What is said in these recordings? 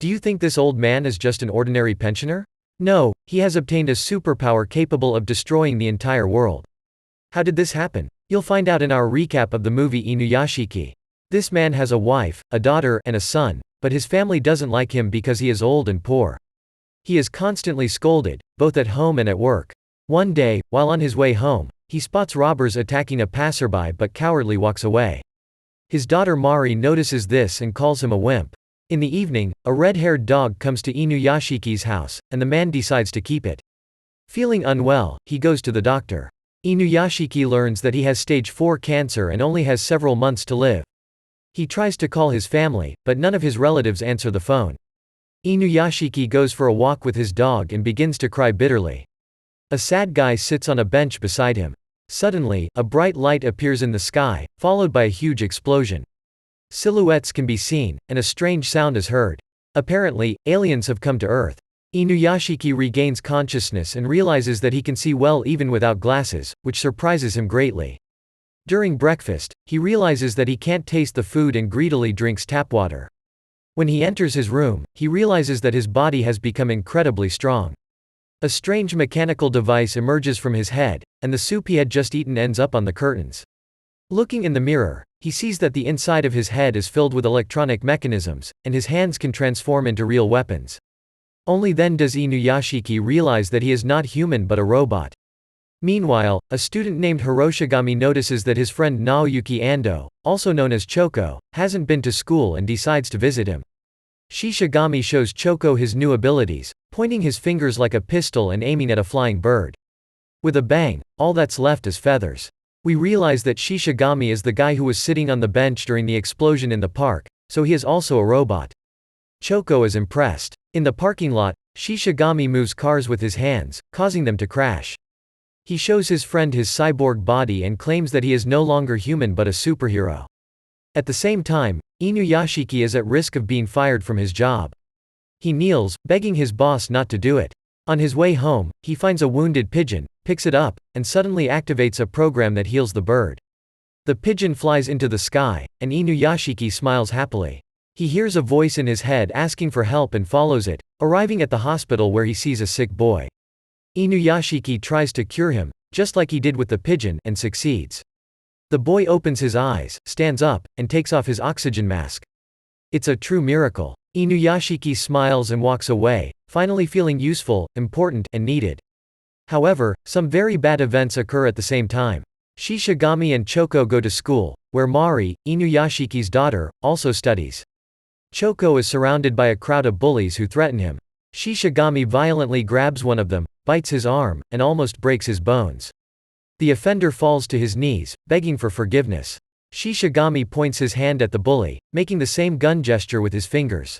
Do you think this old man is just an ordinary pensioner? No, he has obtained a superpower capable of destroying the entire world. How did this happen? You'll find out in our recap of the movie Inuyashiki. This man has a wife, a daughter, and a son, but his family doesn't like him because he is old and poor. He is constantly scolded, both at home and at work. One day, while on his way home, he spots robbers attacking a passerby but cowardly walks away. His daughter Mari notices this and calls him a wimp. In the evening, a red-haired dog comes to Inuyashiki's house, and the man decides to keep it. Feeling unwell, he goes to the doctor. Inuyashiki learns that he has stage 4 cancer and only has several months to live. He tries to call his family, but none of his relatives answer the phone. Inuyashiki goes for a walk with his dog and begins to cry bitterly. A sad guy sits on a bench beside him. Suddenly, a bright light appears in the sky, followed by a huge explosion. Silhouettes can be seen, and a strange sound is heard. Apparently, aliens have come to Earth. Inuyashiki regains consciousness and realizes that he can see well even without glasses, which surprises him greatly. During breakfast, he realizes that he can't taste the food and greedily drinks tap water. When he enters his room, he realizes that his body has become incredibly strong. A strange mechanical device emerges from his head, and the soup he had just eaten ends up on the curtains. Looking in the mirror, he sees that the inside of his head is filled with electronic mechanisms, and his hands can transform into real weapons. Only then does Inuyashiki realize that he is not human but a robot. Meanwhile, a student named Hiroshigami notices that his friend Naoyuki Ando, also known as Choco, hasn't been to school and decides to visit him. Shishigami shows Choco his new abilities, pointing his fingers like a pistol and aiming at a flying bird. With a bang, all that's left is feathers. We realize that Shishigami is the guy who was sitting on the bench during the explosion in the park, so he is also a robot. Choco is impressed. In the parking lot, Shishigami moves cars with his hands, causing them to crash. He shows his friend his cyborg body and claims that he is no longer human but a superhero. At the same time, Inuyashiki is at risk of being fired from his job. He kneels, begging his boss not to do it. On his way home, he finds a wounded pigeon, picks it up, and suddenly activates a program that heals the bird. The pigeon flies into the sky, and Inuyashiki smiles happily. He hears a voice in his head asking for help and follows it, arriving at the hospital where he sees a sick boy. Inuyashiki tries to cure him, just like he did with the pigeon, and succeeds. The boy opens his eyes, stands up, and takes off his oxygen mask. It's a true miracle. Inuyashiki smiles and walks away, finally feeling useful, important, and needed. However, some very bad events occur at the same time. Shishigami and Choco go to school, where Mari, Inuyashiki's daughter, also studies. Choco is surrounded by a crowd of bullies who threaten him. Shishigami violently grabs one of them, bites his arm, and almost breaks his bones. The offender falls to his knees, begging for forgiveness. Shishigami points his hand at the bully, making the same gun gesture with his fingers.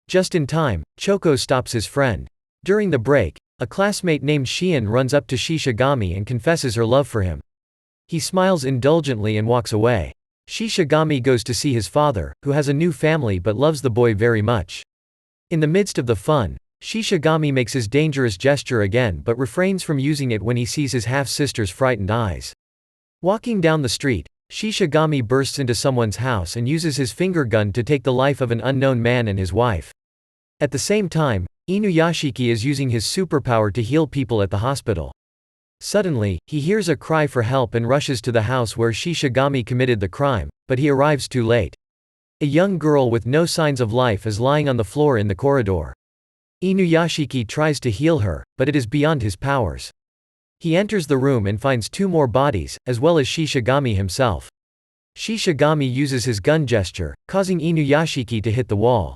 Just in time, Choco stops his friend. During the break, a classmate named Shion runs up to Shishigami and confesses her love for him. He smiles indulgently and walks away. Shishigami goes to see his father, who has a new family but loves the boy very much. In the midst of the fun, Shishigami makes his dangerous gesture again but refrains from using it when he sees his half-sister's frightened eyes. Walking down the street, Shishigami bursts into someone's house and uses his finger gun to take the life of an unknown man and his wife. At the same time, Inuyashiki is using his superpower to heal people at the hospital. Suddenly, he hears a cry for help and rushes to the house where Shishigami committed the crime, but he arrives too late. A young girl with no signs of life is lying on the floor in the corridor. Inuyashiki tries to heal her, but it is beyond his powers. He enters the room and finds 2 more bodies, as well as Shishigami himself. Shishigami uses his gun gesture, causing Inuyashiki to hit the wall.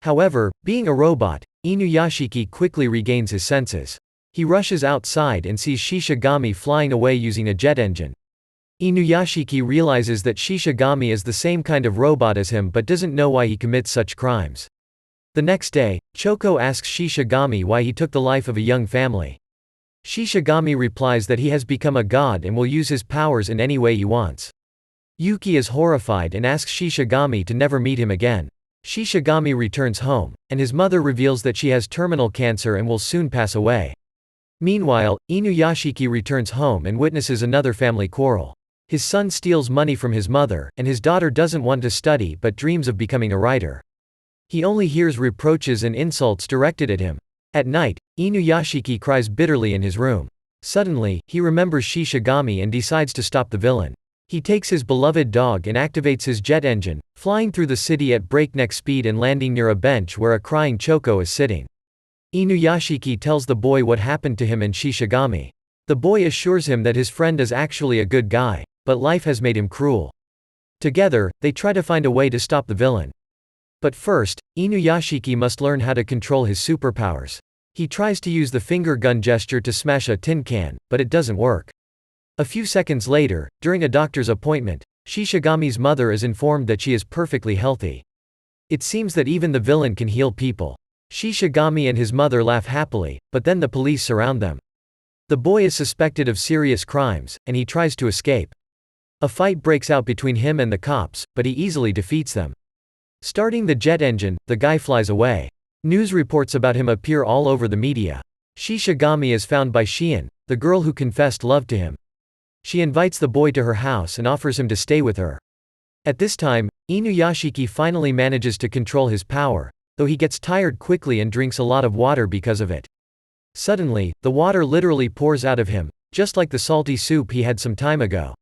However, being a robot, Inuyashiki quickly regains his senses. He rushes outside and sees Shishigami flying away using a jet engine. Inuyashiki realizes that Shishigami is the same kind of robot as him but doesn't know why he commits such crimes. The next day, Choco asks Shishigami why he took the life of a young family. Shishigami replies that he has become a god and will use his powers in any way he wants. Yuki is horrified and asks Shishigami to never meet him again. Shishigami returns home, and his mother reveals that she has terminal cancer and will soon pass away. Meanwhile, Inuyashiki returns home and witnesses another family quarrel. His son steals money from his mother, and his daughter doesn't want to study but dreams of becoming a writer. He only hears reproaches and insults directed at him. At night, Inuyashiki cries bitterly in his room. Suddenly, he remembers Shishigami and decides to stop the villain. He takes his beloved dog and activates his jet engine, flying through the city at breakneck speed and landing near a bench where a crying Choco is sitting. Inuyashiki tells the boy what happened to him and Shishigami. The boy assures him that his friend is actually a good guy, but life has made him cruel. Together, they try to find a way to stop the villain. But first, Inuyashiki must learn how to control his superpowers. He tries to use the finger gun gesture to smash a tin can, but it doesn't work. A few seconds later, during a doctor's appointment, Shishigami's mother is informed that she is perfectly healthy. It seems that even the villain can heal people. Shishigami and his mother laugh happily, but then the police surround them. The boy is suspected of serious crimes, and he tries to escape. A fight breaks out between him and the cops, but he easily defeats them. Starting the jet engine, the guy flies away. News reports about him appear all over the media. Shishigami is found by Shion, the girl who confessed love to him. She invites the boy to her house and offers him to stay with her. At this time, Inuyashiki finally manages to control his power, though he gets tired quickly and drinks a lot of water because of it. Suddenly, the water literally pours out of him, just like the salty soup he had some time ago.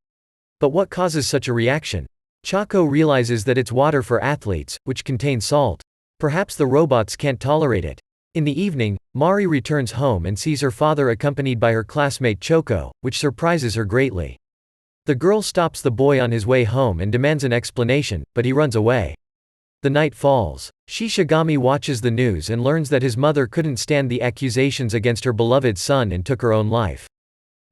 But what causes such a reaction? Choco realizes that it's water for athletes, which contains salt. Perhaps the robots can't tolerate it. In the evening, Mari returns home and sees her father accompanied by her classmate Choco, which surprises her greatly. The girl stops the boy on his way home and demands an explanation, but he runs away. The night falls. Shishigami watches the news and learns that his mother couldn't stand the accusations against her beloved son and took her own life.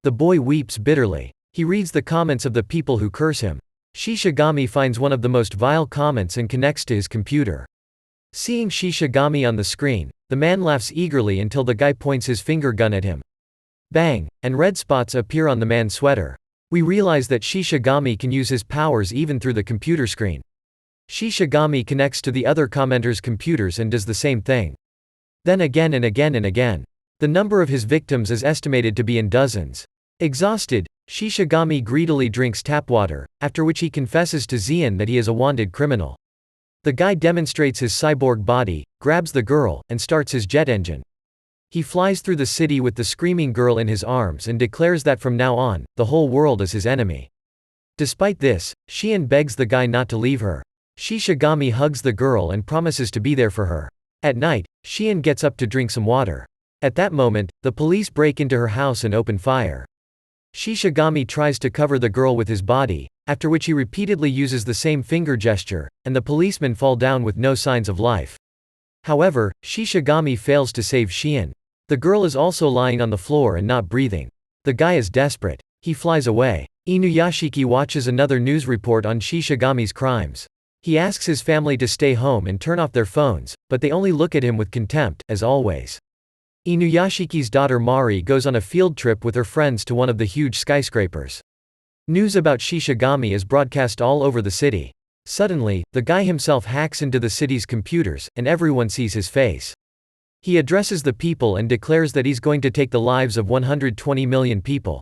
The boy weeps bitterly. He reads the comments of the people who curse him. Shishigami finds one of the most vile comments and connects to his computer. Seeing Shishigami on the screen, the man laughs eagerly until the guy points his finger gun at him. Bang, and red spots appear on the man's sweater. We realize that Shishigami can use his powers even through the computer screen. Shishigami connects to the other commenters' computers and does the same thing. Then again and again and again. The number of his victims is estimated to be in dozens. Exhausted, Shishigami greedily drinks tap water, after which he confesses to Zeon that he is a wanted criminal. The guy demonstrates his cyborg body, grabs the girl, and starts his jet engine. He flies through the city with the screaming girl in his arms and declares that from now on, the whole world is his enemy. Despite this, Shion begs the guy not to leave her. Shishigami hugs the girl and promises to be there for her. At night, Shion gets up to drink some water. At that moment, the police break into her house and open fire. Shishigami tries to cover the girl with his body, after which he repeatedly uses the same finger gesture, and the policemen fall down with no signs of life. However, Shishigami fails to save Shion. The girl is also lying on the floor and not breathing. The guy is desperate. He flies away. Inuyashiki watches another news report on Shishigami's crimes. He asks his family to stay home and turn off their phones, but they only look at him with contempt, as always. Inuyashiki's daughter Mari goes on a field trip with her friends to one of the huge skyscrapers. News about Shishigami is broadcast all over the city. Suddenly, the guy himself hacks into the city's computers, and everyone sees his face. He addresses the people and declares that he's going to take the lives of 120 million people.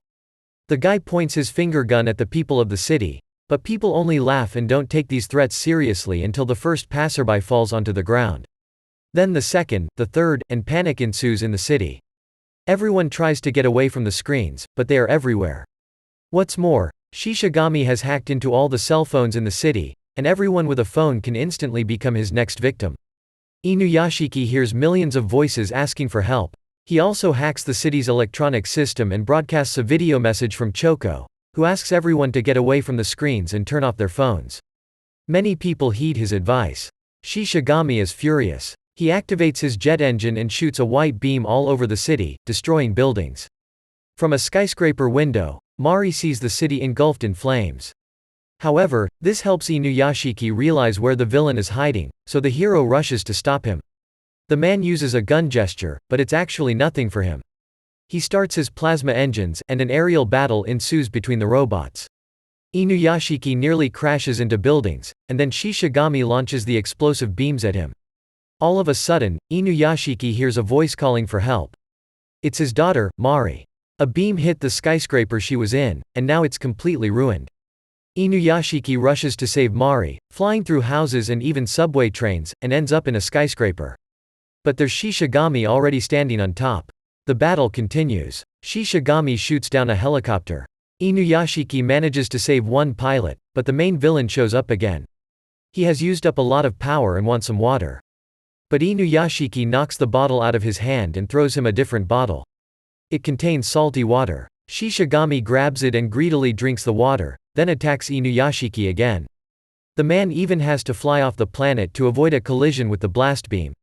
The guy points his finger gun at the people of the city, but people only laugh and don't take these threats seriously until the first passerby falls onto the ground. Then the second, the third, and panic ensues in the city. Everyone tries to get away from the screens, but they are everywhere. What's more, Shishigami has hacked into all the cell phones in the city, and everyone with a phone can instantly become his next victim. Inuyashiki hears millions of voices asking for help. He also hacks the city's electronic system and broadcasts a video message from Choco, who asks everyone to get away from the screens and turn off their phones. Many people heed his advice. Shishigami is furious. He activates his jet engine and shoots a white beam all over the city, destroying buildings. From a skyscraper window, Mari sees the city engulfed in flames. However, this helps Inuyashiki realize where the villain is hiding, so the hero rushes to stop him. The man uses a gun gesture, but it's actually nothing for him. He starts his plasma engines, and an aerial battle ensues between the robots. Inuyashiki nearly crashes into buildings, and then Shishigami launches the explosive beams at him. All of a sudden, Inuyashiki hears a voice calling for help. It's his daughter, Mari. A beam hit the skyscraper she was in, and now it's completely ruined. Inuyashiki rushes to save Mari, flying through houses and even subway trains, and ends up in a skyscraper. But there's Shishigami already standing on top. The battle continues. Shishigami shoots down a helicopter. Inuyashiki manages to save one pilot, but the main villain shows up again. He has used up a lot of power and wants some water. But Inuyashiki knocks the bottle out of his hand and throws him a different bottle. It contains salty water. Shishigami grabs it and greedily drinks the water, then attacks Inuyashiki again. The man even has to fly off the planet to avoid a collision with the blast beam.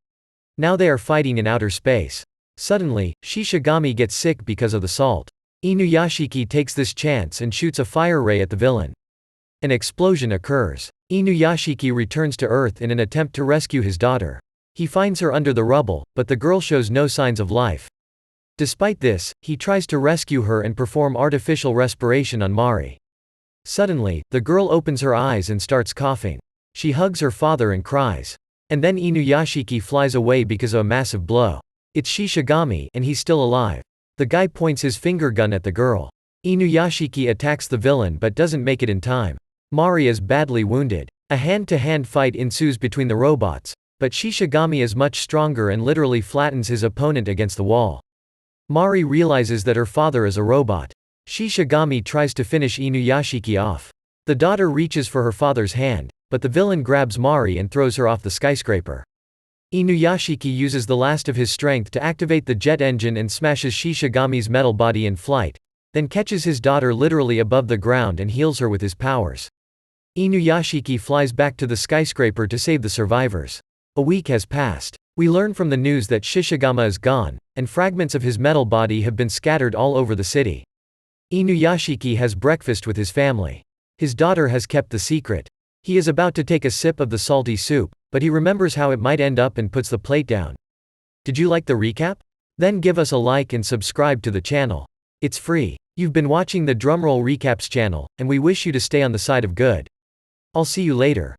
Now they are fighting in outer space. Suddenly, Shishigami gets sick because of the salt. Inuyashiki takes this chance and shoots a fire ray at the villain. An explosion occurs. Inuyashiki returns to Earth in an attempt to rescue his daughter. He finds her under the rubble, but the girl shows no signs of life. Despite this, he tries to rescue her and perform artificial respiration on Mari. Suddenly, the girl opens her eyes and starts coughing. She hugs her father and cries. And then Inuyashiki flies away because of a massive blow. It's Shishigami, and he's still alive. The guy points his finger gun at the girl. Inuyashiki attacks the villain but doesn't make it in time. Mari is badly wounded. A hand-to-hand fight ensues between the robots, but Shishigami is much stronger and literally flattens his opponent against the wall. Mari realizes that her father is a robot. Shishigami tries to finish Inuyashiki off. The daughter reaches for her father's hand, but the villain grabs Mari and throws her off the skyscraper. Inuyashiki uses the last of his strength to activate the jet engine and smashes Shishigami's metal body in flight, then catches his daughter literally above the ground and heals her with his powers. Inuyashiki flies back to the skyscraper to save the survivors. A week has passed. We learn from the news that Shishigami is gone, and fragments of his metal body have been scattered all over the city. Inuyashiki has breakfast with his family. His daughter has kept the secret. He is about to take a sip of the salty soup, but he remembers how it might end up and puts the plate down. Did you like the recap? Then give us a like and subscribe to the channel. It's free. You've been watching the Drumroll Recaps channel, and we wish you to stay on the side of good. I'll see you later.